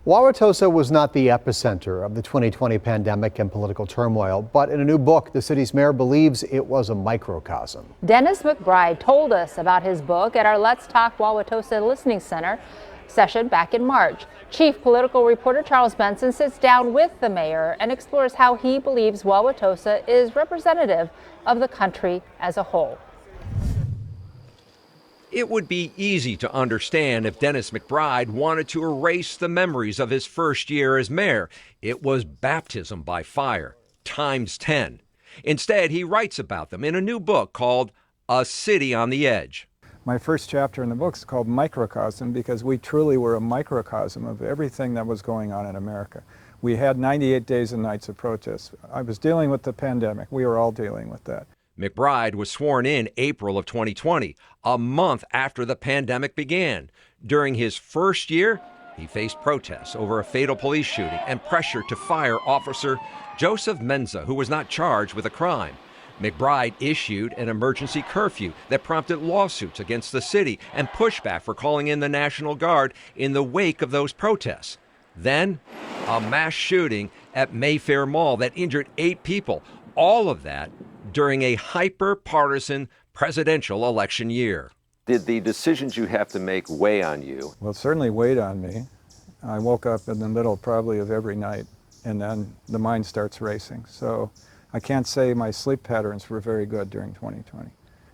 Wauwatosa was not the epicenter of the 2020 pandemic and political turmoil, but in a new book, the city's mayor believes it was a microcosm. Dennis McBride told us about his book at our Let's Talk Wauwatosa Listening Center session back in March. Chief political reporter Charles Benson sits down with the mayor and explores how he believes Wauwatosa is representative of the country as a whole. It would be easy to understand if Dennis McBride wanted to erase the memories of his first year as mayor. It was baptism by fire, times 10. Instead, he writes about them in a new book called A City on the Edge. My first chapter in the book is called Microcosm because we truly were a microcosm of everything that was going on in America. We had 98 days and nights of protests. I was dealing with the pandemic. We were all dealing with that. McBride was sworn in April of 2020, a month after the pandemic began. During his first year, he faced protests over a fatal police shooting and pressure to fire Officer Joseph Menza, who was not charged with a crime. McBride issued an emergency curfew that prompted lawsuits against the city and pushback for calling in the National Guard in the wake of those protests. Then, a mass shooting at Mayfair Mall that injured 8 people. All of that during a hyper-partisan presidential election year. Did the decisions you have to make weigh on you? Well, it certainly weighed on me. I woke up in the middle probably of every night, and then the mind starts racing. So I can't say my sleep patterns were very good during 2020.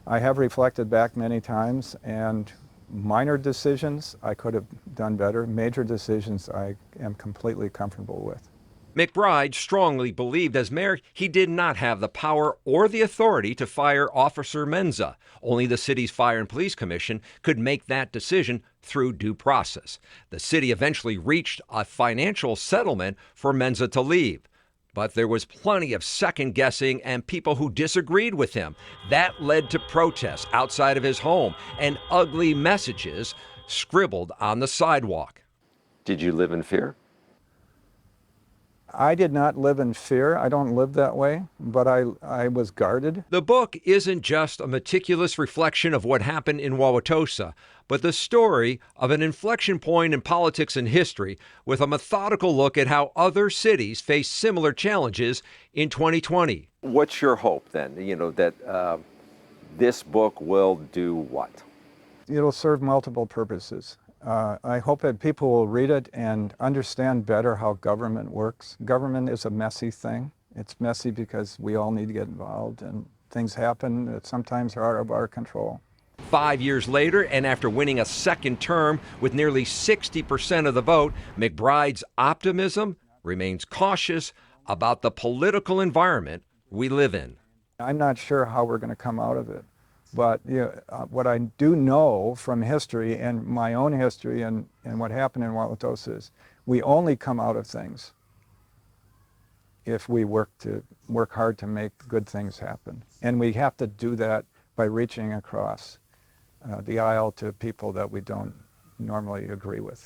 I have reflected back many times, and minor decisions I could have done better. Major decisions I am completely comfortable with. McBride strongly believed as mayor he did not have the power or the authority to fire Officer Menza. Only the city's Fire and Police Commission could make that decision through due process. The city eventually reached a financial settlement for Menza to leave. But there was plenty of second guessing and people who disagreed with him. That led to protests outside of his home and ugly messages scribbled on the sidewalk. Did you live in fear? I did not live in fear. I don't live that way, but I was guarded. The book isn't just a meticulous reflection of what happened in Wauwatosa, but the story of an inflection point in politics and history with a methodical look at how other cities face similar challenges in 2020. What's your hope then, that this book will do what? It'll serve multiple purposes. I hope that people will read it and understand better how government works. Government is a messy thing. It's messy because we all need to get involved, and things happen that sometimes are out of our control. 5 years later, and after winning a second term with nearly 60% of the vote, McBride's optimism remains cautious about the political environment we live in. I'm not sure how we're going to come out of it. But what I do know from history and my own history and what happened in Wauwatosa is we only come out of things if we work hard to make good things happen. And we have to do that by reaching across the aisle to people that we don't normally agree with.